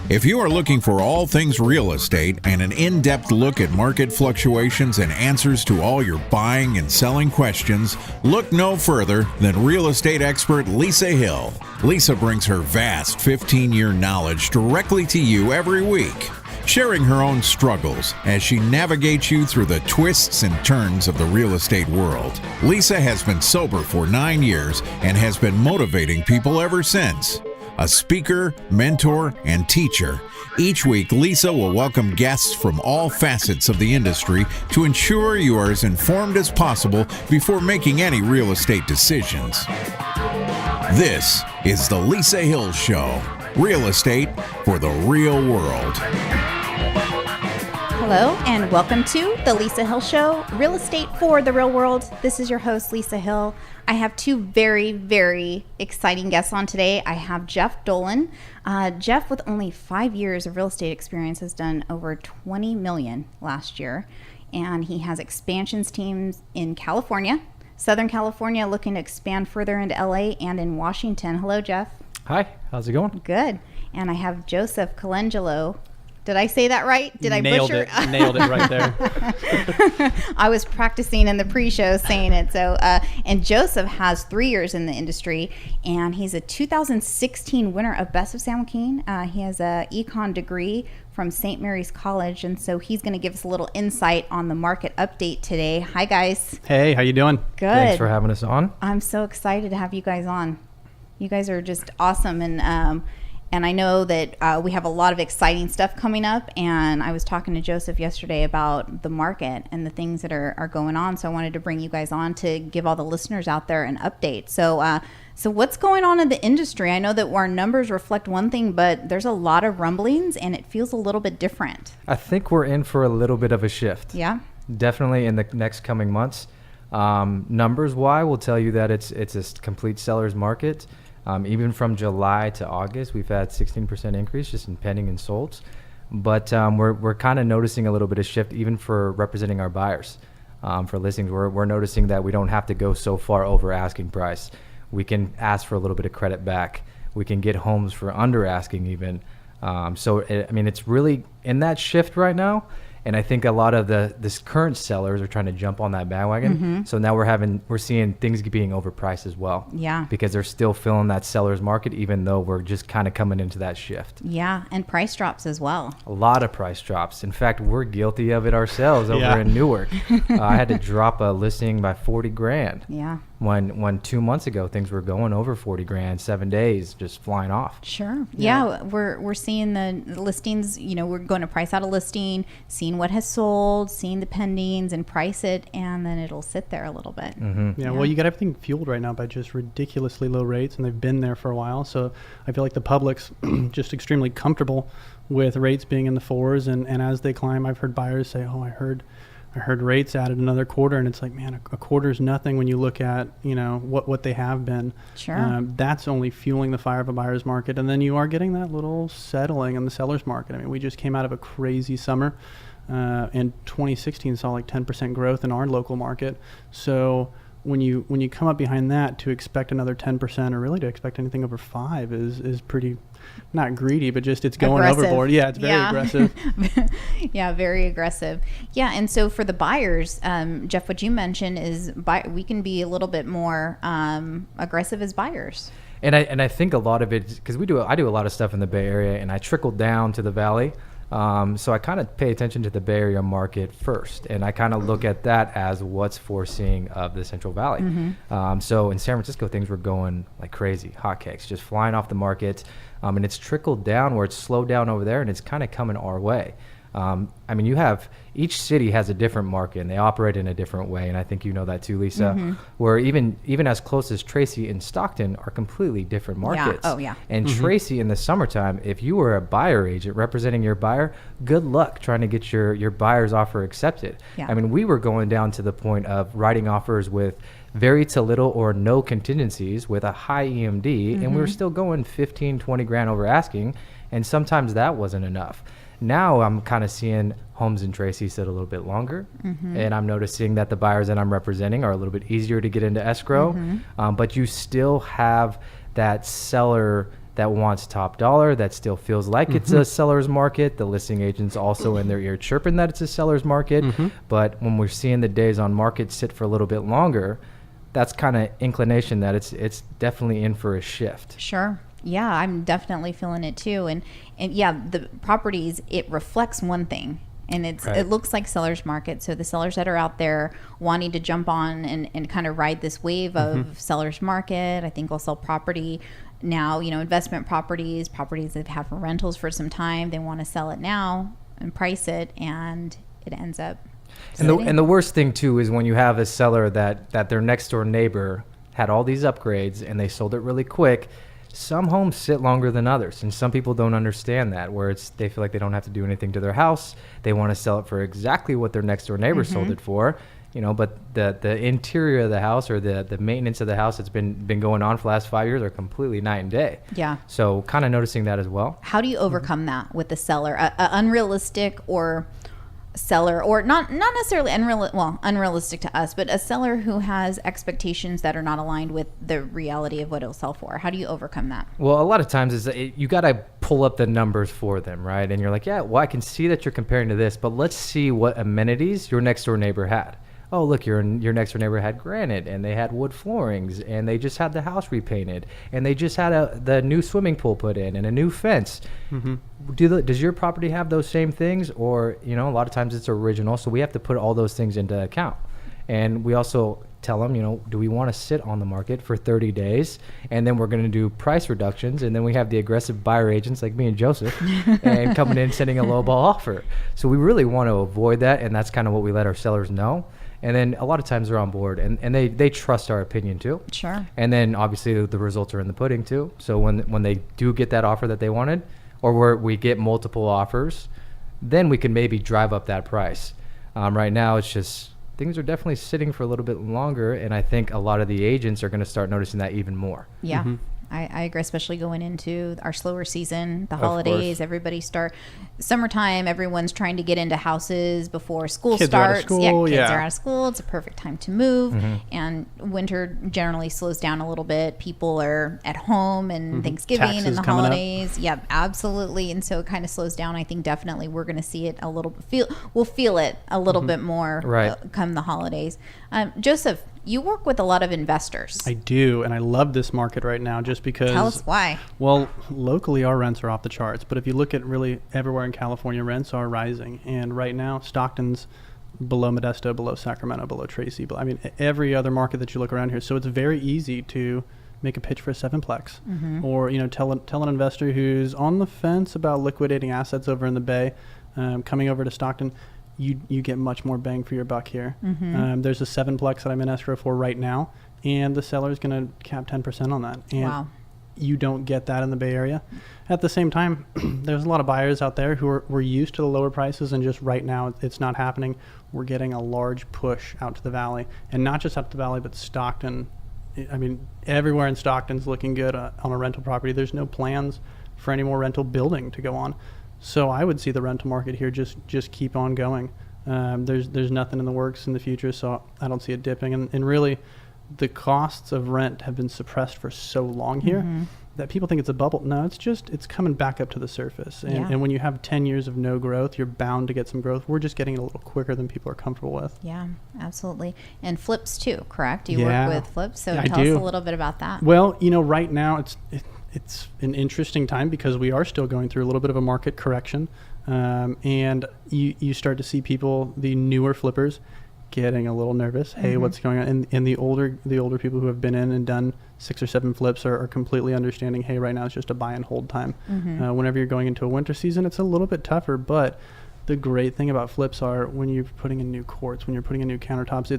If you are looking for all things real estate and an in-depth look at market fluctuations and answers to all your buying and selling questions, look no further than real estate expert Lisa Hill. Lisa brings her vast 15-year knowledge directly to you every week, sharing her own struggles as she navigates you through the twists and turns of the real estate world. Lisa has been sober for 9 years and has been motivating people ever since. A speaker, mentor, and teacher, each week Lisa will welcome guests from all facets of the industry to ensure you are as informed as possible before making any real estate decisions. This is the Lisa Hill Show, real estate for the real world. Hello and welcome to the Lisa Hill Show, real estate for the real world. This is your host, Lisa Hill. I have two very, very exciting guests on today. I have Jeff Dolen. Jeff, with only 5 years of real estate experience, has done over $20 million last year. And he has expansions teams in California, Southern California, looking to expand further into LA and in Washington. Hello, Jeff. Hi, how's it going? Good. And I have Joseph Colangelo. Did I say that right? Did I butcher? Nailed it right there. I was practicing in the pre-show saying it. So, and Joseph has 3 years in the industry, and he's a 2016 winner of Best of San Joaquin. He has a econ degree from St. Mary's College, and so he's going to give us a little insight on the market update today. Hi, guys. Hey, how you doing? Good. Thanks for having us on. I'm so excited to have you guys on. You guys are just awesome, and I know that we have a lot of exciting stuff coming up, and I was talking to Joseph yesterday about the market and the things that are going on, so I wanted to bring you guys on to give all the listeners out there an update. So what's going on in the industry? I know that our numbers reflect one thing, but there's a lot of rumblings, and it feels a little bit different. I think we're in for a little bit of a shift. Yeah? Definitely in the next coming months. Numbers-wise, will tell you that it's a complete seller's market. Even from July to August, we've had 16% increase just in pending and solds. But we're kind of noticing a little bit of shift even for representing our buyers. For listings, we're noticing that we don't have to go so far over asking price. We can ask for a little bit of credit back. We can get homes for under asking even. It's really in that shift right now. And I think a lot of this current sellers are trying to jump on that bandwagon. Mm-hmm. So now we're seeing things being overpriced as well. Yeah. Because they're still filling that seller's market, even though we're just kind of coming into that shift. Yeah, and price drops as well. A lot of price drops. In fact, we're guilty of it ourselves over in Newark. I had to drop a listing by $40,000. Yeah. When 2 months ago things were going over $40,000, 7 days just flying off. Sure. Yeah, we're seeing the listings. We're going to price out a listing, seeing what has sold, seeing the pendings, and price it, and then it'll sit there a little bit. Mm-hmm. Yeah. Well, you got everything fueled right now by just ridiculously low rates, and they've been there for a while. So I feel like the public's just extremely comfortable with rates being in the fours, and as they climb, I've heard buyers say, "Oh, I heard rates added another quarter," and it's like, man, a quarter's nothing when you look at what they have been. Sure. That's only fueling the fire of a buyer's market, and then you are getting that little settling in the seller's market. I mean, we just came out of a crazy summer, and 2016 saw like 10% growth in our local market. So when you come up behind that, to expect another 10%, or really to expect anything over 5 is pretty, not greedy, but just it's going aggressive. Overboard. Yeah, it's very aggressive. Yeah, very aggressive. Yeah, and so for the buyers, Jeff, what you mentioned is we can be a little bit more aggressive as buyers. And I think a lot of it, because I do a lot of stuff in the Bay Area, and I trickle down to the Valley. So I kind of pay attention to the Bay Area market first, and I kind of look at that as what's foreseeing of the Central Valley. Mm-hmm. So in San Francisco, things were going like crazy, hotcakes, just flying off the market. And it's trickled down where it's slowed down over there, and it's kind of coming our way. You have each city has a different market, and they operate in a different way, and I think you know that too, Lisa. Mm-hmm. Where even as close as Tracy and Stockton are completely different markets. Yeah. Oh yeah. And mm-hmm. Tracy, in the summertime, if you were a buyer agent representing your buyer, good luck trying to get your buyer's offer accepted. Yeah. We were going down to the point of writing offers with very to little or no contingencies with a high EMD, mm-hmm. and we were still going 15, 20 grand over asking, and sometimes that wasn't enough. Now I'm kind of seeing homes in Tracy sit a little bit longer, and I'm noticing that the buyers that I'm representing are a little bit easier to get into escrow, but you still have that seller that wants top dollar, that still feels like it's a seller's market. The listing agent's also in their ear chirping that it's a seller's market. But when we're seeing the days on market sit for a little bit longer, that's kind of inclination that it's definitely in for a shift. Sure. Yeah, I'm definitely feeling it too. And yeah, the properties, it reflects one thing. And it looks like seller's market. So the sellers that are out there wanting to jump on and kind of ride this wave of seller's market, I think will sell property now, investment properties they've had for rentals for some time. They want to sell it now and price it, and it ends up and the worst thing too is when you have a seller that their next door neighbor had all these upgrades and they sold it really quick. Some homes sit longer than others, and some people don't understand that, where they feel like they don't have to do anything to their house. They want to sell it for exactly what their next door neighbor sold it for, but the interior of the house or the maintenance of the house that's been going on for the last 5 years are completely night and day. Yeah. So kind of noticing that as well. How do you overcome that with the seller? A unrealistic or seller, or not necessarily unrealistic to us, but a seller who has expectations that are not aligned with the reality of what it'll sell for. How do you overcome that? Well, a lot of times you got to pull up the numbers for them, right? And you're like, yeah, well, I can see that you're comparing to this, but let's see what amenities your next door neighbor had. Oh, look, your next door neighbor had granite, and they had wood floorings, and they just had the house repainted, and they just had the new swimming pool put in and a new fence. Does your property have those same things? Or, a lot of times it's original, so we have to put all those things into account. And we also tell them, do we want to sit on the market for 30 days? And then we're going to do price reductions. And then we have the aggressive buyer agents like me and Joseph and coming in sending a lowball offer. So we really want to avoid that. And that's kind of what we let our sellers know. And then a lot of times they're on board and they trust our opinion too. Sure. And then obviously the results are in the pudding too. So when they do get that offer that they wanted, or we get multiple offers, then we can maybe drive up that price. Right now it's just things are definitely sitting for a little bit longer, and I think a lot of the agents are going to start noticing that even more. Yeah. I agree, especially going into our slower season, the holidays, summertime, everyone's trying to get into houses before school starts. Kids are out of school. It's a perfect time to move. And winter generally slows down a little bit. People are at home and Thanksgiving Taxes and the coming holidays. up. Yeah, absolutely. And so it kind of slows down. I think definitely we're going to see it we'll feel it a little bit more come the holidays. Joseph, you work with a lot of investors. I do, and I love this market right now just because... Tell us why. Well, locally our rents are off the charts, but if you look at really everywhere in California, rents are rising. And right now, Stockton's below Modesto, below Sacramento, below Tracy. Every other market that you look around here. So it's very easy to make a pitch for a 7-plex. Or, tell an investor who's on the fence about liquidating assets over in the Bay, coming over to Stockton. You get much more bang for your buck here. There's a 7-plex that I'm in escrow for right now, and the seller is going to cap 10% on that. And you don't get that in the Bay Area. At the same time, there's a lot of buyers out there who were used to the lower prices, and just right now it's not happening. We're getting a large push out to the Valley, and not just out to the Valley, but Stockton. Everywhere in Stockton's looking good on a rental property. There's no plans for any more rental building to go on. So I would see the rental market here just keep on going. There's nothing in the works in the future, so I don't see it dipping. And really, the costs of rent have been suppressed for so long here that people think it's a bubble. No, it's coming back up to the surface. And when you have 10 years of no growth, you're bound to get some growth. We're just getting it a little quicker than people are comfortable with. Yeah, absolutely. And flips too, correct? You work with flips, so tell us a little bit about that. Well, right now it's an interesting time because we are still going through a little bit of a market correction. And you start to see people, the newer flippers, getting a little nervous. Hey, what's going on? And the older people who have been in and done 6 or 7 flips are completely understanding, hey, right now it's just a buy and hold time. Whenever you're going into a winter season, it's a little bit tougher. But the great thing about flips are when you're putting in new quartz, when you're putting in new countertops,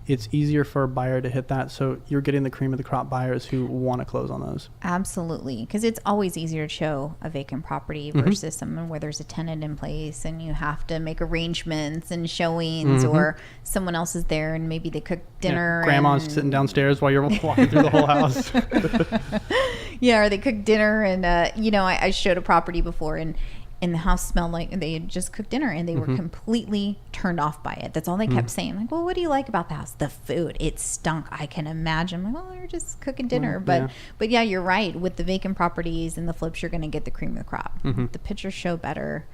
it's easier for a buyer to hit that. So you're getting the cream of the crop buyers who want to close on those. Absolutely. Because it's always easier to show a vacant property versus someone where there's a tenant in place and you have to make arrangements and showings, or someone else is there and maybe they cook dinner. Grandma's sitting downstairs while you're walking through the whole house. Or they cook dinner and, I showed a property before and and the house smelled like they had just cooked dinner, and they were completely turned off by it. That's all they kept saying. Like, well, what do you like about the house? The food. It stunk. I can imagine. I'm like, well, they're just cooking dinner. But yeah, you're right. With the vacant properties and the flips, you're going to get the cream of the crop. The pictures show better.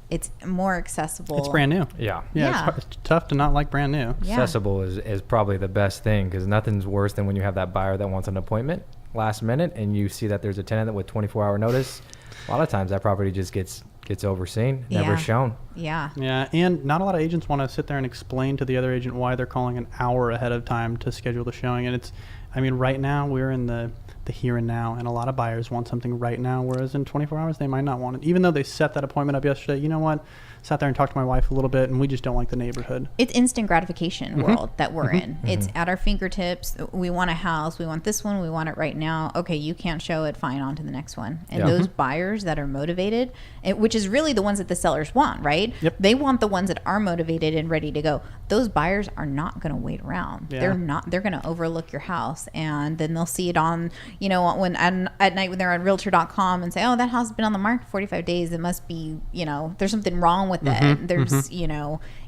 It's more accessible. It's brand new. Yeah. It's tough to not like brand new. Yeah. Accessible is probably the best thing, because nothing's worse than when you have that buyer that wants an appointment last minute and you see that there's a tenant with 24-hour notice. A lot of times that property just gets overseen, never shown. Yeah. Yeah, and not a lot of agents want to sit there and explain to the other agent why they're calling an hour ahead of time to schedule the showing. And right now we're in the here and now, and a lot of buyers want something right now, whereas in 24 hours they might not want it. Even though they set that appointment up yesterday, you know what? Sat there and talked to my wife a little bit, and we just don't like the neighborhood. It's instant gratification world that we're in. It's at our fingertips. We want a house. We want this one. We want it right now. Okay, you can't show it. Fine, on to the next one. And those buyers that are motivated, which is really the ones that the sellers want, right? Yep. They want the ones that are motivated and ready to go. Those buyers are not going to wait around. Yeah. They're not. They're going to overlook your house, and then they'll see it on, when at night when they're on Realtor.com and say, oh, that house has been on the market for 45 days. It must be, there's something wrong with it. There's,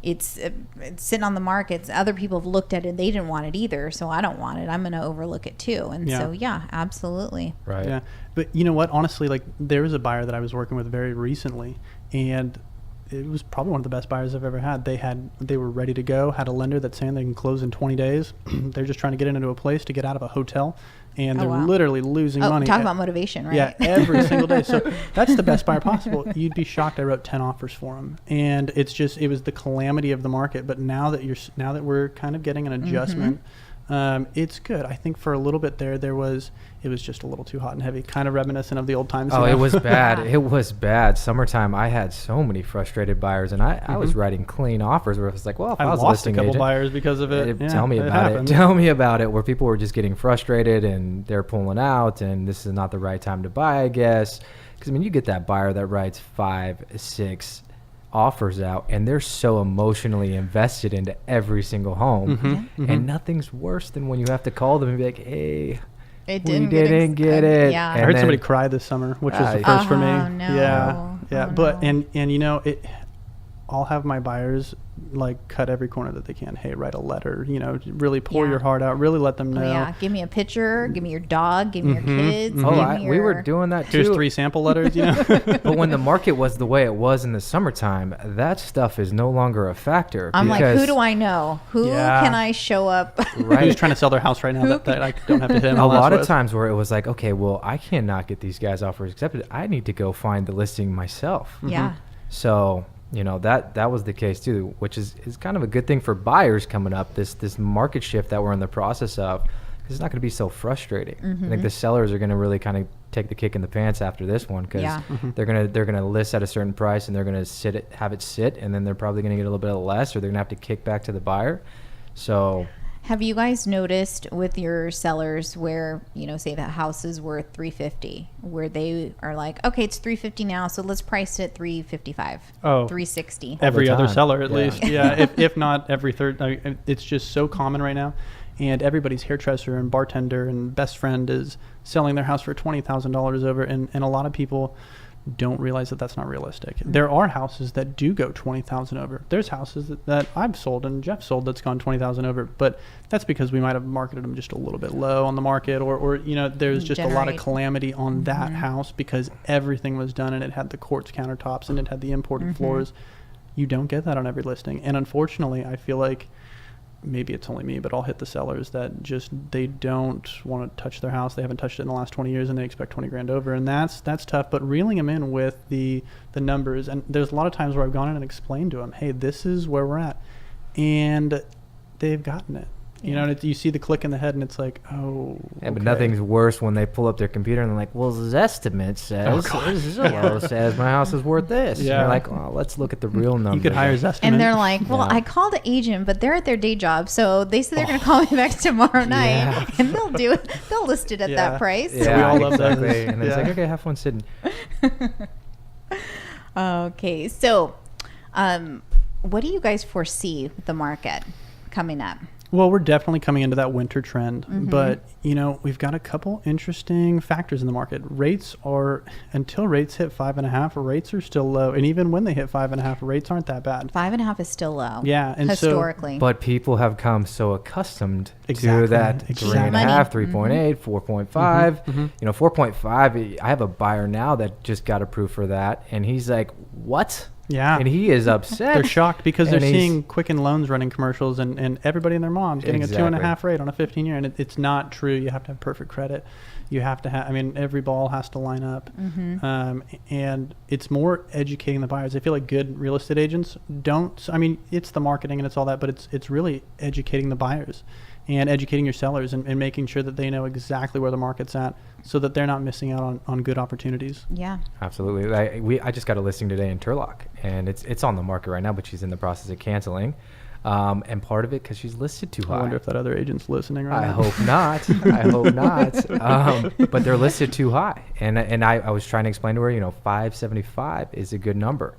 it's sitting on the market. Other people have looked at it. They didn't want it either. So I don't want it. I'm going to overlook it too. And so, yeah, absolutely. Right. Yeah. But you know what? Honestly, like, there was a buyer that I was working with very recently, and it was probably one of the best buyers I've ever had. They were ready to go, had a lender that's saying they can close in 20 days. They're just trying to get into a place to get out of a hotel, and they're literally losing money. Talk about motivation, right? Yeah, every single day. So that's the best buyer possible. You'd be shocked. I wrote 10 offers for them, and it was the calamity of the market. But now that we're kind of getting an adjustment, it's good. I think for a little bit it was just a little too hot and heavy, kind of reminiscent of the old times. Oh, it was bad. It was bad. Summertime, I had so many frustrated buyers, and I was writing clean offers where it was like, well, if I was lost a listing couple agent, buyers because of it. Tell me about it. Tell me about it, where people were just getting frustrated and they're pulling out, and this is not the right time to buy, I guess. Because, you get that buyer that writes 5, 6 offers out, and they're so emotionally invested into every single home. And nothing's worse than when you have to call them and be like, hey, we didn't get it. Yeah. I heard somebody cry this summer, which was the first for me. No. Yeah. Oh, But no. and I'll have my buyers cut every corner that they can. Hey, write a letter, really pour your heart out, really let them know. Yeah, give me a picture, give me your dog, give me your kids. We were doing that too. Here's 3 sample letters, But when the market was the way it was in the summertime, that stuff is no longer a factor. I'm like, who do I know? Who can I show up? Right. Who's trying to sell their house right now that I don't have to hit them A lot of with. times where it was like, okay, well, I cannot get these guys offers accepted. I need to go find the listing myself. Yeah. So, that was the case too, which is kind of a good thing for buyers coming up, this market shift that we're in the process of, because it's not going to be so frustrating. I think the sellers are going to really kind of take the kick in the pants after this one, because they're going to list at a certain price, and they're going to have it sit, and then they're probably going to get a little bit less, or they're going to have to kick back to the buyer. So Have you guys noticed with your sellers where, say the house is worth $350, where they are like, okay, it's $350 now, so let's price it at $355, $360. Every other time. seller, at Yeah. least. Yeah, if not every third. It's just so common right now. And everybody's hairdresser and bartender and best friend is selling their house for $20,000 over. And a lot of people don't realize that that's not realistic. There are houses that do go 20,000 over. There's houses that I've sold and Jeff sold that's gone 20,000 over, but that's because we might have marketed them just a little bit low on the market, or there's just a lot of calamity on that house because everything was done and it had the quartz countertops and it had the imported floors. You don't get that on every listing. And unfortunately, I feel like maybe it's only me, but I'll hit the sellers that they don't want to touch their house. They haven't touched it in the last 20 years and they expect 20 grand over. And that's tough, but reeling them in with the numbers. And there's a lot of times where I've gone in and explained to them, hey, this is where we're at. And they've gotten it. And you see the click in the head and it's like, oh, yeah, but okay. nothing's worse when they pull up their computer and they're like, well, Zestimate says, Zillow says my house is worth this. Yeah. And you're like, well, let's look at the real numbers. You could hire Zestimate. And they're like, well, I called the agent, but they're at their day job, so they said they're going to call me back tomorrow night, and they'll do it. They'll list it at that price. Yeah, we all love exactly. those. And it's like, okay, have fun sitting. Okay, so what do you guys foresee with the market coming up? Well, we're definitely coming into that winter trend, but we've got a couple interesting factors in the market. Until rates hit 5.5, rates are still low, and even when they hit 5.5, rates aren't that bad. 5.5 is still low. Yeah, and historically. But people have come so accustomed Exactly, to that exactly. 3.5, 3.8, 4.5. 4.5. I have a buyer now that just got approved for that, and he's like, "What?" Yeah. And he is upset. They're shocked because they're And seeing Quicken Loans running commercials and everybody and their mom's getting a 2.5 rate on a 15-year. And it's not true. You have to have perfect credit. You have to have, every ball has to line up. And it's more educating the buyers. I feel like good real estate agents it's the marketing and it's all that, but it's really educating the buyers and educating your sellers and making sure that they know exactly where the market's at so that they're not missing out on good opportunities. Yeah. Absolutely. I just got a listing today in Turlock, and it's on the market right now, but she's in the process of canceling. And part of it because she's listed too high. I wonder if that other agent's listening right now. I hope not. I hope not. But they're listed too high. And I was trying to explain to her, 575 is a good number.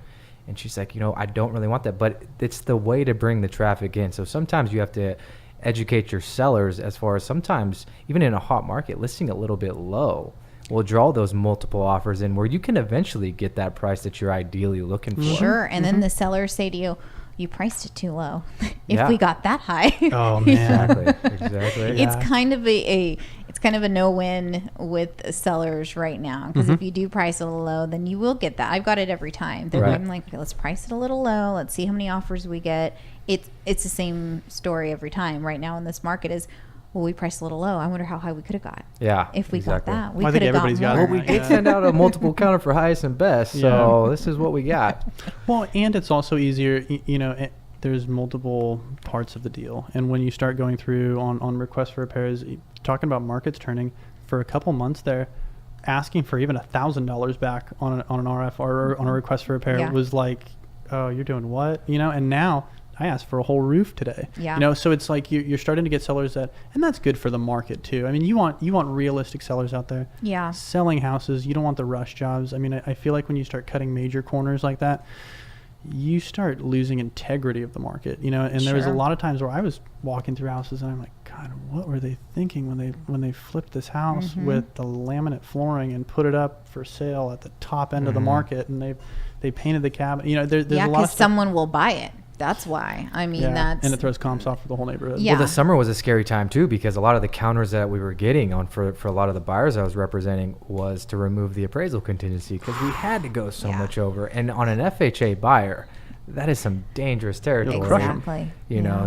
And she's like, I don't really want that. But it's the way to bring the traffic in. So sometimes you have to educate your sellers as far as sometimes, even in a hot market, listing a little bit low will draw those multiple offers in where you can eventually get that price that you're ideally looking for. Sure. And then the sellers say to you, you priced it too low. If we got that high. Oh man. Exactly. It's kind of a no-win with sellers right now, because if you do price it a little low, then you will get that. I've got it every time. I'm like, okay, let's price it a little low. Let's see how many offers we get. It's the same story every time right now in this market is, well, we priced a little low. I wonder how high we could have got. Yeah. If we got that, we I could think have everybody's got got more. Well, we did send out a multiple counter for highest and best, so this is what we got. Well, and it's also easier, there's multiple parts of the deal. And when you start going through on requests for repairs, talking about markets turning, for a couple months there, asking for even $1,000 back on an RF or on a request for repair was like, oh, you're doing what? And now I asked for a whole roof today. Yeah. So it's like you're starting to get sellers and that's good for the market too. You want realistic sellers out there. Yeah. Selling houses, you don't want the rush jobs. I feel like when you start cutting major corners like that, you start losing integrity of the market, and there was a lot of times where I was walking through houses and I'm like, God, what were they thinking when they flipped this house with the laminate flooring and put it up for sale at the top end of the market, and they painted the cabin, there's a lot of because someone will buy it. That's why. That's... And it throws comps off for the whole neighborhood. Yeah. Well, the summer was a scary time, too, because a lot of the counters that we were getting on for a lot of the buyers I was representing was to remove the appraisal contingency because we had to go so much over. And on an FHA buyer, that is some dangerous territory. Exactly.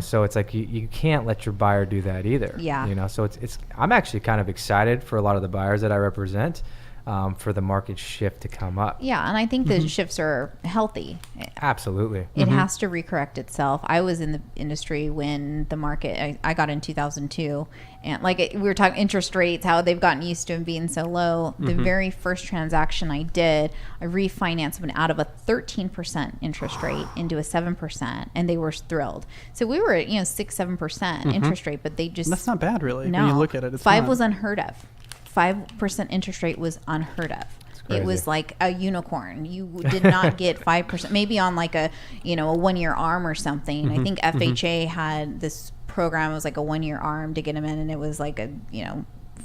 So it's like you can't let your buyer do that either. Yeah. So it's I'm actually kind of excited for a lot of the buyers that I represent. For the market shift to come up. Yeah, and I think the shifts are healthy. Absolutely. It has to recorrect itself. I was in the industry when the market, I got in 2002, and we were talking interest rates, how they've gotten used to them being so low. The very first transaction I did, I refinanced them out of a 13% interest rate into a 7%, and they were thrilled. So we were at 6-7% interest rate, but they just... That's not bad, really, no, when you look at it. It's 5 not. was unheard of. 5% interest rate was unheard of. It was like a unicorn. You did not get 5%, maybe on like a 1-year arm or something. I think FHA had this program. It was like a 1-year arm to get them in, and it was like a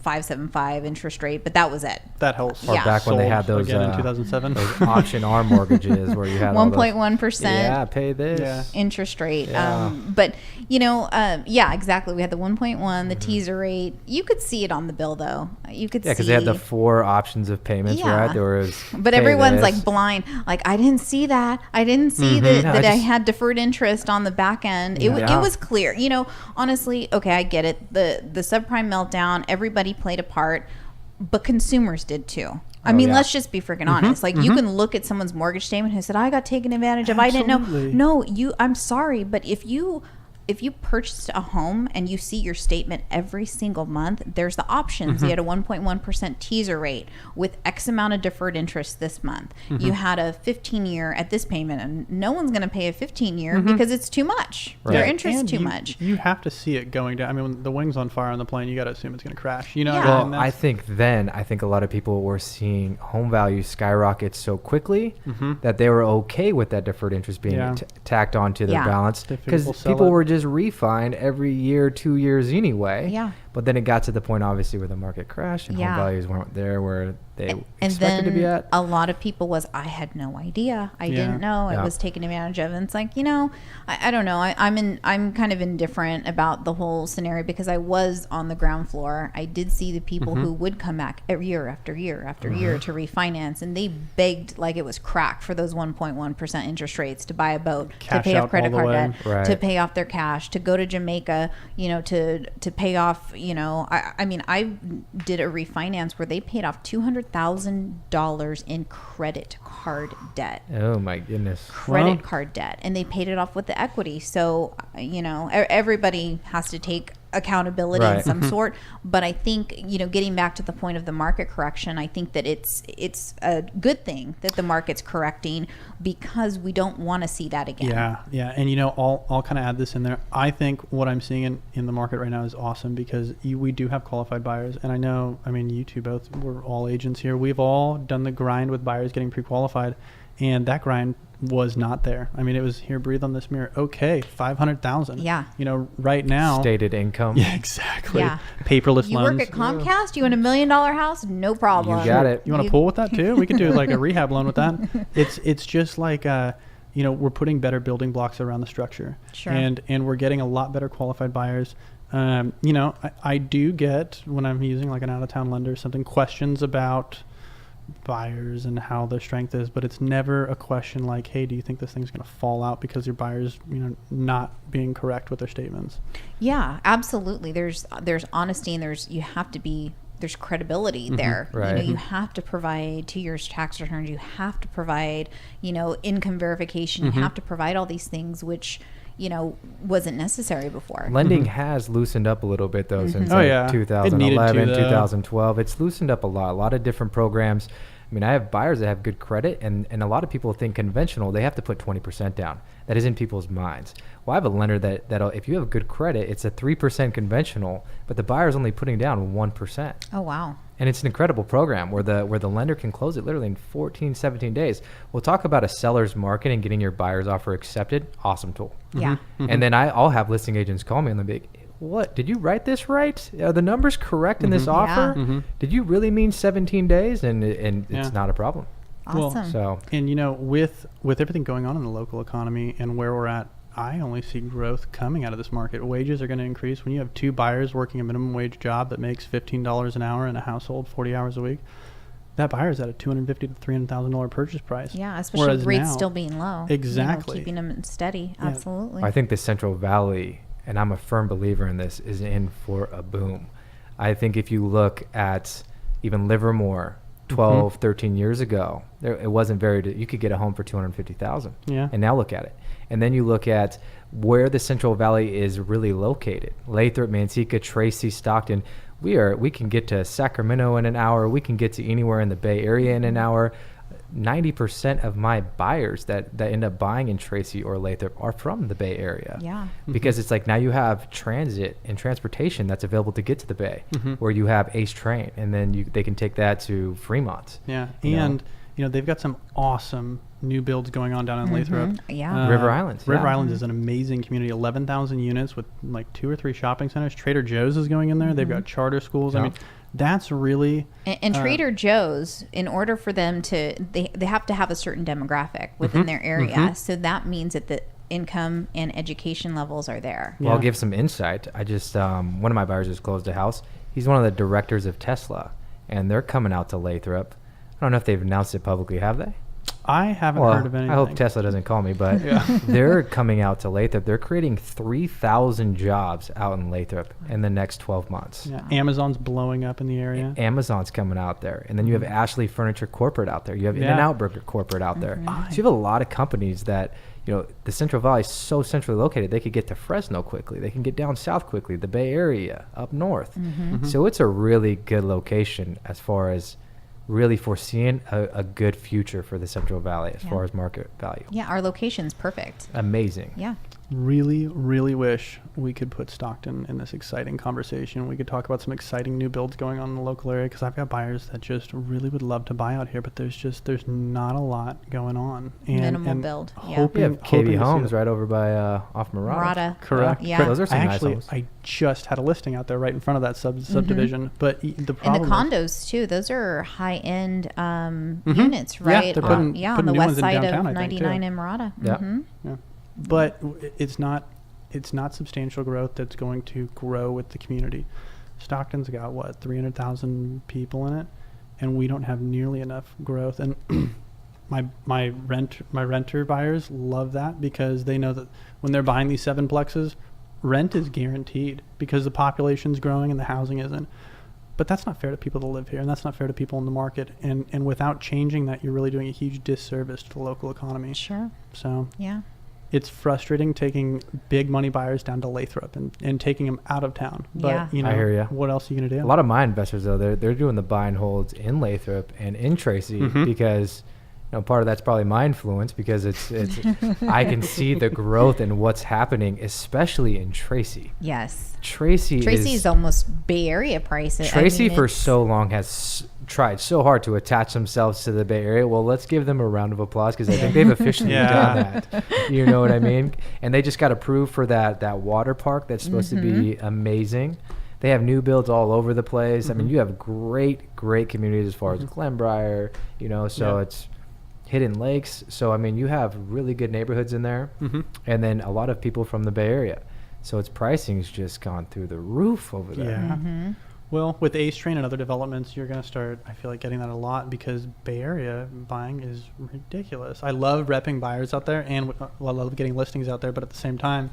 5.75 interest rate, but that was it. That helps. Or back when they had those again in 2007, those option arm mortgages where you had 1.1%. Yeah, pay this interest rate. Yeah. But exactly. We had the 1.1, the teaser rate. You could see it on the bill though. You could see. Yeah, because they had the 4 options of payments, right? There was. But everyone's like blind. Like, I didn't see that. I didn't see that I had deferred interest on the back end. It was clear. Honestly, okay, I get it. The subprime meltdown, everybody played a part, but consumers did too. Let's just be freaking honest. You can look at someone's mortgage statement who said, I got taken advantage of. Absolutely. I didn't know. No, I'm sorry, but if you purchased a home and you see your statement every single month, there's the options. You had a 1.1% teaser rate with X amount of deferred interest this month. You had a 15-year at this payment, and no one's going to pay a 15-year because it's too much. Right. Their interest And too much. You have to see it going down. When the wing's on fire on the plane, you got to assume it's going to crash. Well, I think a lot of people were seeing home values skyrocket so quickly that they were okay with that deferred interest being tacked onto their balance because people were just just refined every year, 2 years anyway. Yeah. But then it got to the point, obviously, where the market crashed and Yeah. home values weren't there where they And expected to be then at. a lot of people I had no idea. I didn't know. Yeah. I was taken advantage of. And it's like, I don't know. I'm kind of indifferent about the whole scenario because I was on the ground floor. I did see the people who would come back year after year after year to refinance, and they begged like it was crack for those 1.1% interest rates to buy a boat, Cash to pay out off credit all the card way. debt, Right. to pay off their cash, to go to Jamaica, to pay off, I mean, I did a refinance where they paid off $200,000 in credit card debt. Oh, my goodness. Credit card debt, and they paid it off with the equity. So, everybody has to take accountability in Right. some sort. But I think, getting back to the point of the market correction, I think that it's a good thing that the market's correcting because we don't want to see that again. Yeah. And I'll kind of add this in there. I think what I'm seeing in the market right now is awesome because we do have qualified buyers. And you two both, we're all agents here. We've all done the grind with buyers getting pre-qualified, and that grind was not there. I mean, it was here, breathe on this mirror. Okay, 500,000. Yeah. Right now. Stated income. Yeah, exactly. Yeah. Paperless You loans. work at Comcast, you want $1 million house? No problem. You got it. You want to pull with that too? We could do like a rehab loan with that. It's just like we're putting better building blocks around the structure. Sure. And we're getting a lot better qualified buyers. I do get, when I'm using like an out of town lender or something, questions about buyers and how their strength is, but it's never a question like, hey, do you think this thing's going to fall out because your buyer's not being correct with their statements? Yeah, absolutely. There's honesty, and there's credibility there. Right. You have to provide 2 years tax returns. You have to provide, income verification. You have to provide all these things, which, wasn't necessary before. Lending has loosened up a little bit, though, since Oh, yeah. 2011, It needed to, though. 2012. It's loosened up a lot of different programs. I mean, I have buyers that have good credit, and a lot of people think conventional, they have to put 20% down. That is in people's minds. Well, I have a lender that'll, if you have good credit, it's a 3% conventional, but the buyer's only putting down 1%. Oh, wow. And it's an incredible program where the lender can close it literally in 14, 17 days. We'll talk about a seller's market and getting your buyer's offer accepted. Awesome tool. Yeah. And then I'll have listing agents call me and they'll be like, what, did you write this right? Are the numbers correct in this offer? Yeah. Did you really mean 17 days? And Yeah. it's not a problem. Awesome. So And with everything going on in the local economy and where we're at, I only see growth coming out of this market. Wages are going to increase. When you have two buyers working a minimum wage job that makes $15 an hour in a household, 40 hours a week, that buyer's at a $250,000 to $300,000 purchase price. Yeah, especially Whereas with rates now- still being low. Exactly. Keeping them steady. Yeah. Absolutely. I think the Central Valley, and I'm a firm believer in this, is in for a boom. I think if you look at even Livermore 12, 13 years ago, it wasn't you could get a home for $250,000. Yeah. And now look at it. And then you look at where the Central Valley is really located. Lathrop, Manteca, Tracy, Stockton. We can get to Sacramento in an hour. We can get to anywhere in the Bay Area in an hour. 90% of my buyers that end up buying in Tracy or Lathrop are from the Bay Area. Yeah. Because it's like now you have transit and transportation that's available to get to the Bay, where you have Ace Train, and then they can take that to Fremont. Yeah. You know? And, they've got some awesome new builds going on down in Lathrop. Yeah. River Islands, River yeah. Islands is an amazing community, 11,000 units with like 2 or 3 shopping centers. Trader Joe's is going in there. They've got charter schools. I Yeah. mean, that's really... And Trader Joe's, in order for them to, they have to have a certain demographic within their area. So that means that the income and education levels are there. Well, I'll Yeah. give some insight. I just one of my buyers just closed a house. He's one of the directors of Tesla, and they're coming out to Lathrop. I don't know if they've announced it publicly, have they? I haven't Well, heard of anything. I hope Tesla doesn't call me, but they're coming out to Lathrop. They're creating 3,000 jobs out in Lathrop in the next 12 months. Yeah. Amazon's blowing up in the area. Amazon's coming out there. And then you have Ashley Furniture Corporate out there. You have Yeah. In-N-Out Burger Corporate out there. So you have a lot of companies that, the Central Valley is so centrally located, they could get to Fresno quickly. They can get down south quickly, the Bay Area, up north. So it's a really good location as far as really foreseeing a good future for the Central Valley as far as market value. Yeah, our location's perfect. Amazing. Yeah. really, really wish we could put Stockton in this exciting conversation. We could talk about some exciting new builds going on in the local area, because I've got buyers that just really would love to buy out here, but there's not a lot going on. Minimal build. Yeah. We have hoping to KB see Homes that. right over by off Murata. Correct. Yeah. Those are some nice homes. I just had a listing out there right in front of that subdivision, but the And the problem condos too. Those are high-end units, right? they're putting on the new west ones in side downtown, I of think, too. 99 in Murata. Yeah. Mhm. But it's not substantial growth that's going to grow with the community. Stockton's got 300,000 people in it, and we don't have nearly enough growth. And my renter buyers love that, because they know that when they're buying these 7-plexes, rent is guaranteed because the population's growing and the housing isn't. But that's not fair to people that live here, and that's not fair to people in the market. And without changing that, you're really doing a huge disservice to the local economy. Sure. So Yeah. it's frustrating taking big money buyers down to Lathrop and taking them out of town. But Yeah. you know, I hear ya. what else are you gonna do? A lot of my investors, though, they're doing the buy and holds in Lathrop and in Tracy because, part of that's probably my influence, because it's I can see the growth and what's happening, especially in Tracy. Yes. Tracy Tracy's almost Bay Area prices. Tracy for so long has tried so hard to attach themselves to the Bay Area. Well, let's give them a round of applause, because I think they've officially done that. You know what I mean? And they just got approved for that water park that's supposed to be amazing. They have new builds all over the place. I mean, you have great communities as far as Glenbrier, so it's Hidden Lakes. So, I mean, you have really good neighborhoods in there, and then a lot of people from the Bay Area. So its pricing's just gone through the roof over there. Yeah. Well, with Ace Train and other developments, you're going to start, I feel like, getting that a lot, because Bay Area buying is ridiculous. I love repping buyers out there, and I love getting listings out there, but at the same time,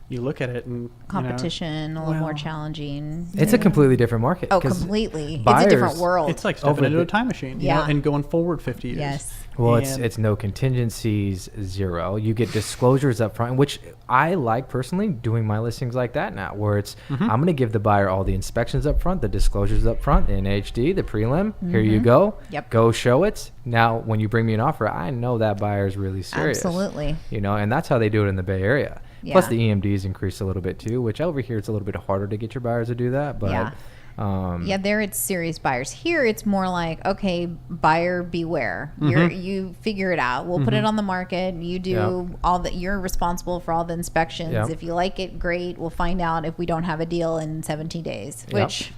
you look at it and competition, a little more challenging. It's a completely different market. Oh, completely. Buyers, it's a different world. it's like stepping into a time machine, you know, and going forward 50 years. Yes. Well, it's no contingencies, zero. You get disclosures up front, which I like personally doing my listings like that now, where it's I'm going to give the buyer all the inspections up front, the disclosures up front, in HD, the prelim. Here you go. Yep. Go show it. Now, when you bring me an offer, I know that buyer's really serious. Absolutely. And that's how they do it in the Bay Area. Yeah. Plus, the EMDs increased a little bit too, which over here it's a little bit harder to get your buyers to do that. But there it's serious buyers. Here it's more like, okay, buyer beware. You figure it out. We'll put it on the market. You do all that. You're responsible for all the inspections. If you like it, great. We'll find out if we don't have a deal in 17 days, which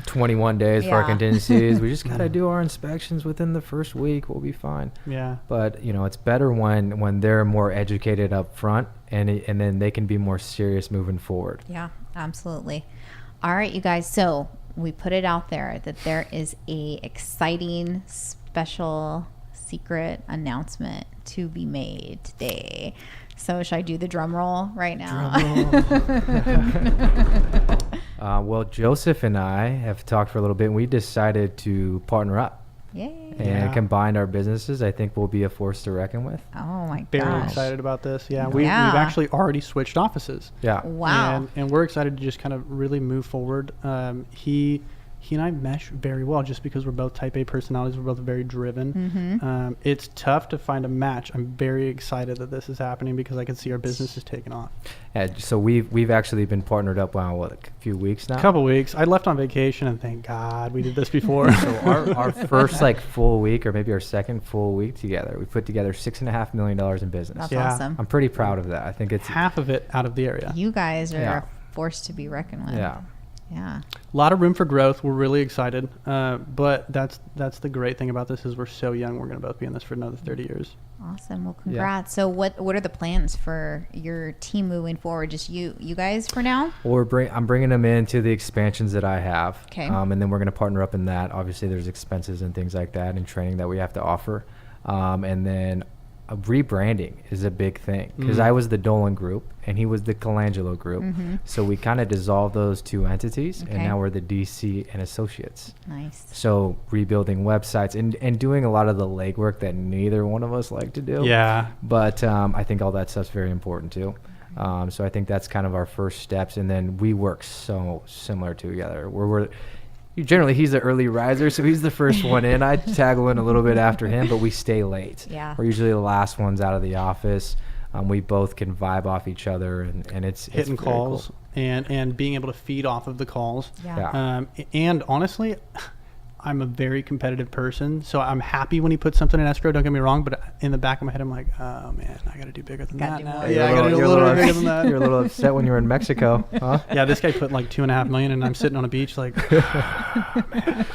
21 days for our contingencies. We just got to do our inspections within the first week. We'll be fine. Yeah. But, it's better when they're more educated up front and then they can be more serious moving forward. Yeah, absolutely. All right, you guys. So we put it out there that there is a exciting special secret announcement to be made today. So should I do the drum roll right now? Well, Joseph and I have talked for a little bit, and we decided to partner up. Yay. And combine our businesses. I think we'll be a force to reckon with. Oh my gosh. Very excited about this. Yeah, we've actually already switched offices. Yeah. Wow. And we're excited to just kind of really move forward. He and I mesh very well, just because we're both type A personalities. We're both very driven. It's tough to find a match. I'm very excited that this is happening, because I can see our business is taking off. So we've actually been partnered up a few weeks now. A couple weeks. I left on vacation, and thank God we did this before. So our first full week, or maybe our second full week together, we put together $6.5 million in business. That's awesome. I'm pretty proud of that. I think it's half of it out of the area. You guys are a force to be reckoned with. Yeah. Yeah. A lot of room for growth. We're really excited. But that's the great thing about this, is we're so young. We're going to both be in this for another 30 years. Awesome. Well, congrats. So what are the plans for your team moving forward? Just you guys for now? Well, I'm bringing them into the expansions that I have. Okay. And then we're going to partner up in that. Obviously, there's expenses and things like that and training that we have to offer. And then rebranding is a big thing, because I was the Dolen group and he was the Colangelo group. So we kind of dissolved those two entities, and now we're the DC and Associates. Nice. So rebuilding websites and doing a lot of the legwork that neither one of us like to do. Yeah. But I think all that stuff's very important too. So I think that's kind of our first steps, and then we work so similar together. Generally, he's the early riser, so he's the first one in. I taggle in a little bit after him, but we stay late. Yeah. We're usually the last ones out of the office. we both can vibe off each other, and it's hitting very cool. calls and being able to feed off of the calls. Yeah. And honestly, I'm a very competitive person, so I'm happy when he puts something in escrow. Don't get me wrong, but in the back of my head, I'm like, oh man, I got to do bigger than that now. Yeah, I got to do a little bit bigger than that. You're a little upset when you were in Mexico, huh? Yeah, this guy put like $2.5 million, and I'm sitting on a beach like, oh, man.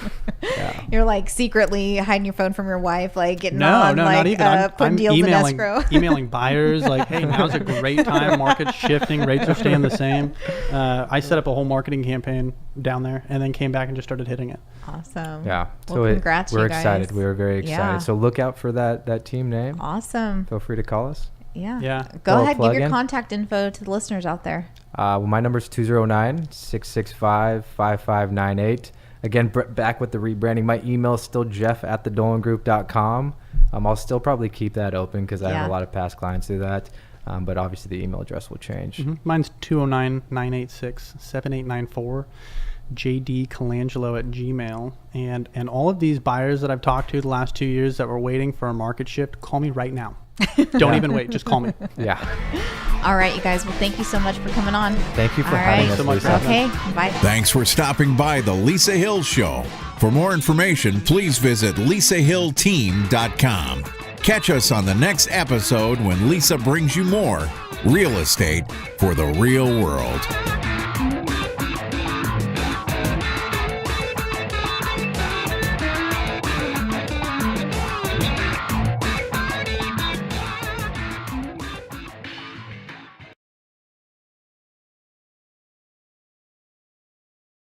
Yeah. You're like secretly hiding your phone from your wife, like getting not even. Putting I'm deals in escrow. emailing buyers like, hey, now's a great time. Market's shifting, rates are staying the same. I set up a whole marketing campaign down there, and then came back and just started hitting it. Awesome. Yeah. Well, congrats, we're you guys. excited. We were very excited. Yeah. So look out for that team name. Awesome. Feel free to call us. Yeah. Yeah. Go ahead, give your plug-in. contact info to the listeners out there. Well, my number is 209-665-5598. Again, back with the rebranding. My email is still jeff@thedolengroup.com. I'll still probably keep that open because I have a lot of past clients do that. But obviously the email address will change. Mm-hmm. Mine's 209-986-7894. JD Colangelo at Gmail. And all of these buyers that I've talked to the last 2 years that were waiting for a market shift, call me right now. Don't even wait. Just call me. Yeah. All right, you guys. Well, thank you so much for coming on. Thank you for All having right. us, so much Lisa. for Okay. Bye. Thanks for stopping by the Lisa Hill Show. For more information, please visit lisahillteam.com. Catch us on the next episode when Lisa brings you more real estate for the real world.